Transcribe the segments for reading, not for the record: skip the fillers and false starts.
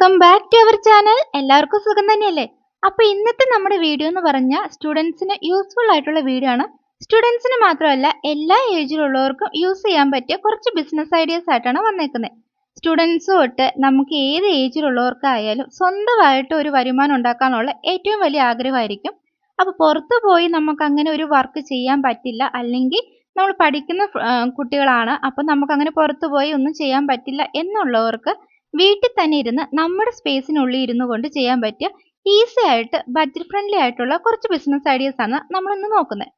Welcome back to അവർ channel. എല്ലാവർക്കും സുഖം തന്നെയല്ലേ? അപ്പോൾ ഇന്നത്തെ നമ്മുടെ വീഡിയോ എന്ന് പറഞ്ഞാൽ സ്റ്റുഡൻസിന് യൂസ്ഫുൾ ആയിട്ടുള്ള വീഡിയോ ആണ്. സ്റ്റുഡൻസിന് മാത്രമല്ല എല്ലാ ഏജിലുള്ളവർക്കും യൂസ് ചെയ്യാൻ പറ്റിയ കുറച്ച് ബിസിനസ് ഐഡിയാസ് ആയിട്ടാണ് വന്നേക്കുന്നത്. സ്റ്റുഡൻസ് തൊട്ട് നമുക്ക് ഏത് ഏജിലുള്ളവർക്കായാലും സ്വന്തമായിട്ട് ഒരു വരുമാനം ഉണ്ടാക്കാനുള്ള ഏറ്റവും വലിയ ആഗ്രഹമായിരിക്കും. അപ്പോൾ പുറത്തു പോയി നമുക്ക് അങ്ങനെ ഒരു വർക്ക് ചെയ്യാൻ പറ്റില്ല, അല്ലെങ്കിൽ നമ്മൾ പഠിക്കുന്ന കുട്ടികളാണ്, അപ്പോൾ നമുക്ക് അങ്ങനെ പുറത്തു പോയി ഒന്നും ചെയ്യാൻ പറ്റില്ല എന്നുള്ളവർക്ക് വീട്ടിൽ തന്നെ ഇരുന്ന് നമ്മുടെ സ്പേസിനുള്ളിൽ ഇരുന്നു കൊണ്ട് ചെയ്യാൻ പറ്റിയ ഈസി ആയിട്ട് ബഡ്ജറ്റ് ഫ്രണ്ട്ലി ആയിട്ടുള്ള കുറച്ച് ബിസിനസ് ഐഡിയാസ് ആണ് നമ്മളിന്ന് നോക്കുന്നത്.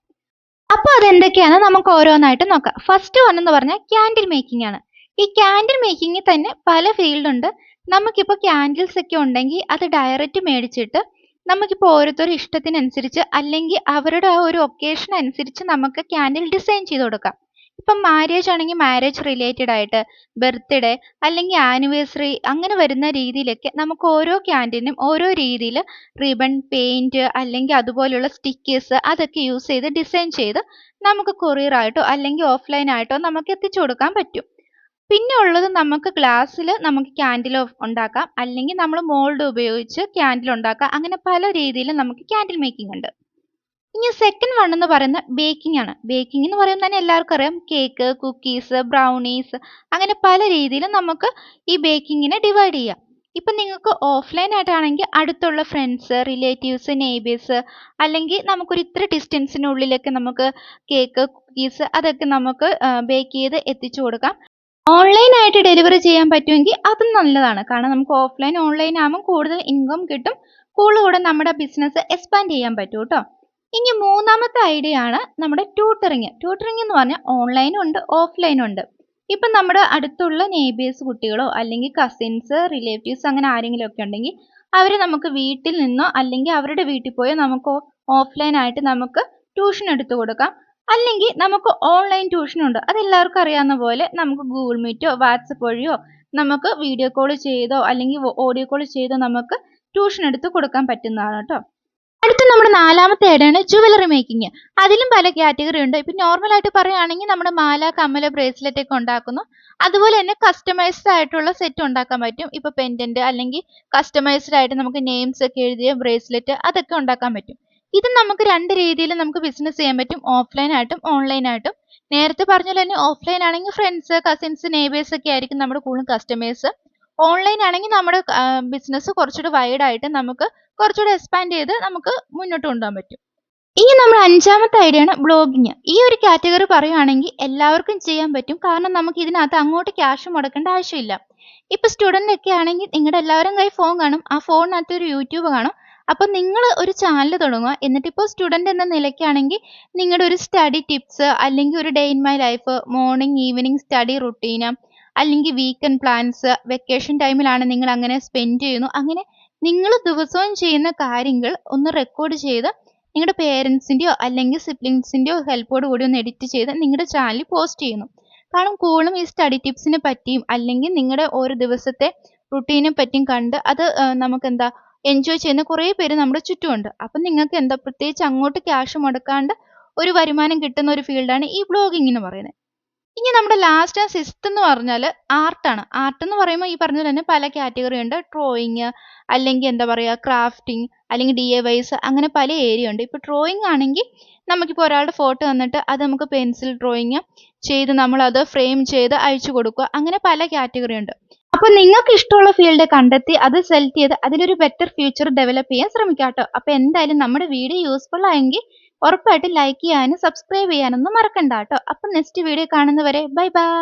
അപ്പോൾ അതെന്തൊക്കെയാണ് നമുക്ക് ഓരോന്നായിട്ട് നോക്കാം. ഫസ്റ്റ് വൺ എന്ന് പറഞ്ഞാൽ ക്യാൻഡിൽ മേക്കിംഗ് ആണ്. ഈ ക്യാൻഡിൽ മേക്കിങ്ങിൽ തന്നെ പല ഫീൽഡ് ഉണ്ട്. നമുക്കിപ്പോൾ ക്യാൻഡിൽസ് ഒക്കെ ഉണ്ടെങ്കിൽ അത് ഡയറക്റ്റ് മേടിച്ചിട്ട് നമുക്കിപ്പോൾ ഓരോരുത്തരുടെ ഇഷ്ടത്തിനനുസരിച്ച് അല്ലെങ്കിൽ അവരുടെ ആ ഒരു ഒക്കേഷൻ അനുസരിച്ച് നമുക്ക് ക്യാൻഡിൽ ഡിസൈൻ ചെയ്ത് കൊടുക്കാം. ഇപ്പം മാരേജ് ആണെങ്കിൽ മാരേജ് റിലേറ്റഡ് ആയിട്ട്, ബർത്ത്ഡേ അല്ലെങ്കിൽ ആനിവേഴ്സറി അങ്ങനെ വരുന്ന രീതിയിലൊക്കെ നമുക്ക് ഓരോ ക്യാൻഡിനും ഓരോ രീതിയിൽ റിബൺ, പെയിന്റ് അല്ലെങ്കിൽ അതുപോലെയുള്ള സ്റ്റിക്കേഴ്സ് അതൊക്കെ യൂസ് ചെയ്ത് ഡിസൈൻ ചെയ്ത് നമുക്ക് കൊറിയർ ആയിട്ടോ അല്ലെങ്കിൽ ഓഫ്ലൈൻ ആയിട്ടോ നമുക്ക് എത്തിച്ചു കൊടുക്കാൻ പറ്റും. പിന്നെ ഉള്ളത് നമുക്ക് ഗ്ലാസ്സിൽ നമുക്ക് ക്യാൻഡിൽ ഉണ്ടാക്കാം, അല്ലെങ്കിൽ നമ്മൾ മോൾഡ് ഉപയോഗിച്ച് ക്യാൻഡിൽ ഉണ്ടാക്കാം. അങ്ങനെ പല രീതിയിൽ നമുക്ക് ക്യാൻഡിൽ മേക്കിംഗ് ഉണ്ട്. ഇനി സെക്കൻഡ് വൺ എന്ന് പറയുന്നത് ബേക്കിംഗ് ആണ്. ബേക്കിംഗ് എന്ന് പറയുന്നത് തന്നെ എല്ലാവർക്കും അറിയാം, കേക്ക്, കുക്കീസ്, ബ്രൗണീസ് അങ്ങനെ പല രീതിയിൽ നമുക്ക് ഈ ബേക്കിങ്ങിനെ ഡിവൈഡ് ചെയ്യാം. ഇപ്പം നിങ്ങൾക്ക് ഓഫ്ലൈൻ ആയിട്ടാണെങ്കിൽ അടുത്തുള്ള ഫ്രണ്ട്സ്, റിലേറ്റീവ്സ്, നെയ്ബേഴ്സ് അല്ലെങ്കിൽ നമുക്കൊരു ഇത്ര ഡിസ്റ്റൻസിനുള്ളിലൊക്കെ നമുക്ക് കേക്ക്, കുക്കീസ് അതൊക്കെ നമുക്ക് ബേക്ക് ചെയ്ത് എത്തിച്ചു കൊടുക്കാം. ഓൺലൈൻ ആയിട്ട് ഡെലിവറി ചെയ്യാൻ പറ്റുമെങ്കിൽ അതും നല്ലതാണ്. കാരണം നമുക്ക് ഓഫ്ലൈൻ ഓൺലൈൻ ആകുമ്പോൾ കൂടുതൽ ഇൻകം കിട്ടും, കൂടുതൽ നമ്മുടെ ബിസിനസ് എക്സ്പാൻഡ് ചെയ്യാൻ പറ്റും കേട്ടോ. ഇനി മൂന്നാമത്തെ ഐഡിയ ആണ് നമ്മുടെ ട്യൂട്ടറിങ്. ട്യൂട്ടറിങ് എന്ന് പറഞ്ഞാൽ ഓൺലൈനും ഉണ്ട് ഓഫ്ലൈനും ഉണ്ട്. ഇപ്പം നമ്മുടെ അടുത്തുള്ള നെയ്ബേഴ്സ് കുട്ടികളോ അല്ലെങ്കിൽ കസിൻസ്, റിലേറ്റീവ്സ് അങ്ങനെ ആരെങ്കിലും ഒക്കെ ഉണ്ടെങ്കിൽ അവരെ നമുക്ക് വീട്ടിൽ നിന്നോ അല്ലെങ്കിൽ അവരുടെ വീട്ടിൽ പോയോ നമുക്ക് ഓഫ്ലൈൻ ആയിട്ട് നമുക്ക് ട്യൂഷൻ എടുത്തു കൊടുക്കാം. അല്ലെങ്കിൽ നമുക്ക് ഓൺലൈൻ ട്യൂഷൻ ഉണ്ട്. അതെല്ലാവർക്കും അറിയാവുന്ന പോലെ നമുക്ക് ഗൂഗിൾ മീറ്റോ വാട്സപ്പ് വഴിയോ നമുക്ക് വീഡിയോ കോൾ ചെയ്തോ അല്ലെങ്കിൽ ഓഡിയോ കോൾ ചെയ്തോ നമുക്ക് ട്യൂഷൻ എടുത്ത് കൊടുക്കാൻ പറ്റുന്നതാണ് കേട്ടോ. അടുത്ത നമ്മുടെ നാലാമത്തെ ഐഡിയാണ് ജുവലറി മേക്കിംഗ്. അതിലും പല കാറ്റഗറി ഉണ്ട്. ഇപ്പം നോർമലായിട്ട് പറയുകയാണെങ്കിൽ നമ്മുടെ മാല, കമ്മല്, ബ്രേസ്ലെറ്റ് ഒക്കെ ഉണ്ടാക്കുന്നു. അതുപോലെ തന്നെ കസ്റ്റമൈസ്ഡ് ആയിട്ടുള്ള സെറ്റ് ഉണ്ടാക്കാൻ പറ്റും. ഇപ്പോൾ പെൻഡന്റ് അല്ലെങ്കിൽ കസ്റ്റമൈസ്ഡ് ആയിട്ട് നമുക്ക് നെയിംസ് ഒക്കെ എഴുതിയ ബ്രേസ്ലെറ്റ് അതൊക്കെ ഉണ്ടാക്കാൻ പറ്റും. ഇത് നമുക്ക് രണ്ട് രീതിയിൽ നമുക്ക് ബിസിനസ് ചെയ്യാൻ പറ്റും, ഓഫ്ലൈൻ ആയിട്ടും ഓൺലൈൻ ആയിട്ടും. നേരത്തെ പറഞ്ഞ പോലെ തന്നെ ഓഫ്ലൈൻ ആണെങ്കിൽ ഫ്രണ്ട്സ്, കസിൻസ്, നെയ്ബേഴ്സ് ഒക്കെ ആയിരിക്കും നമ്മുടെ കൂടുതൽ കസ്റ്റമേഴ്സ്. ഓൺലൈൻ ആണെങ്കിൽ നമ്മുടെ ബിസിനസ് കുറച്ചുകൂടി വൈഡ് ആയിട്ട് നമുക്ക് കുറച്ചുകൂടി എക്സ്പാൻഡ് ചെയ്ത് നമുക്ക് മുന്നോട്ട് കൊണ്ടുപോകാൻ പറ്റും. ഇനി നമ്മൾ അഞ്ചാമത്തെ ഐഡിയ ആണ് ബ്ലോഗിങ്. ഈ ഒരു കാറ്റഗറി പറയുകയാണെങ്കിൽ എല്ലാവർക്കും ചെയ്യാൻ പറ്റും. കാരണം നമുക്ക് ഇതിനകത്ത് അങ്ങോട്ട് ക്യാഷ് മുടക്കേണ്ട ആവശ്യമില്ല. ഇപ്പം സ്റ്റുഡൻ്റ് ഒക്കെ ആണെങ്കിൽ നിങ്ങളുടെ എല്ലാവരും കയ്യിൽ ഫോൺ കാണും. ആ ഫോണിനകത്ത് ഒരു യൂട്യൂബ് കാണും. അപ്പം നിങ്ങൾ ഒരു ചാനൽ തുടങ്ങുക. എന്നിട്ടിപ്പോൾ സ്റ്റുഡൻ്റ് എന്ന നിലയ്ക്കാണെങ്കിൽ നിങ്ങളുടെ ഒരു സ്റ്റഡി ടിപ്സ് അല്ലെങ്കിൽ ഒരു day in my life, morning evening study routine അല്ലെങ്കിൽ വീക്കെൻഡ് പ്ലാൻസ്, വെക്കേഷൻ ടൈമിലാണ് നിങ്ങൾ അങ്ങനെ സ്പെൻഡ് ചെയ്യുന്നു, അങ്ങനെ നിങ്ങൾ ദിവസവും ചെയ്യുന്ന കാര്യങ്ങൾ ഒന്ന് റെക്കോർഡ് ചെയ്ത് നിങ്ങളുടെ പേരൻസിൻ്റെയോ അല്ലെങ്കിൽ സിബ്ലിങ്സിൻ്റെയോ ഹെൽപ്പോട് കൂടി ഒന്ന് എഡിറ്റ് ചെയ്ത് നിങ്ങളുടെ ചാനലിൽ പോസ്റ്റ് ചെയ്യുന്നു. കാരണം കൂടുതലും ഈ സ്റ്റഡി ടിപ്സിനെ പറ്റിയും അല്ലെങ്കിൽ നിങ്ങളുടെ ഓരോ ദിവസത്തെ റുട്ടീനെ പറ്റിയും കണ്ട് അത് നമുക്ക് എൻജോയ് ചെയ്യുന്ന കുറേ പേര് നമ്മുടെ ചുറ്റുമുണ്ട്. അപ്പം നിങ്ങൾക്ക് പ്രത്യേകിച്ച് അങ്ങോട്ട് ക്യാഷ് മുടക്കാണ്ട് ഒരു വരുമാനം കിട്ടുന്ന ഒരു ഫീൽഡാണ് ഈ ബ്ലോഗിംഗ് എന്ന് പറയുന്നത്. ഇനി നമ്മുടെ ലാസ്റ്റ് ആൻഡ് സിക്സ്ത് എന്ന് പറഞ്ഞാൽ ആർട്ടാണ്. ആർട്ട് എന്ന് പറയുമ്പോൾ ഈ പറഞ്ഞ തന്നെ പല കാറ്റഗറി ഉണ്ട്. ഡ്രോയിങ് അല്ലെങ്കിൽ ക്രാഫ്റ്റിംഗ് അല്ലെങ്കിൽ DIYs അങ്ങനെ പല ഏരിയ ഉണ്ട്. ഇപ്പോൾ ഡ്രോയിങ് ആണെങ്കിൽ നമുക്കിപ്പോൾ ഒരാളുടെ ഫോട്ടോ തന്നിട്ട് അത് നമുക്ക് പെൻസിൽ ഡ്രോയിങ് ചെയ്ത് നമ്മളത് ഫ്രെയിം ചെയ്ത് അയച്ചു കൊടുക്കുക. അങ്ങനെ പല കാറ്റഗറി ഉണ്ട്. അപ്പോൾ നിങ്ങൾക്ക് ഇഷ്ടമുള്ള ഫീൽഡ് കണ്ടെത്തി അത് സെലക്ട് ചെയ്ത് അതിലൊരു ബെറ്റർ ഫ്യൂച്ചർ ഡെവലപ്പ് ചെയ്യാൻ ശ്രമിക്കാം കേട്ടോ. അപ്പോൾ എന്തായാലും നമ്മുടെ വീഡിയോ യൂസ്ഫുൾ ആയെങ്കിൽ ഉറപ്പായിട്ട് ലൈക്ക് ചെയ്യാനും സബ്സ്ക്രൈബ് ചെയ്യാനൊന്നും മറക്കണ്ട കേട്ടോ. അപ്പം നെക്സ്റ്റ് വീഡിയോ കാണുന്നവരെ ബൈ ബൈ.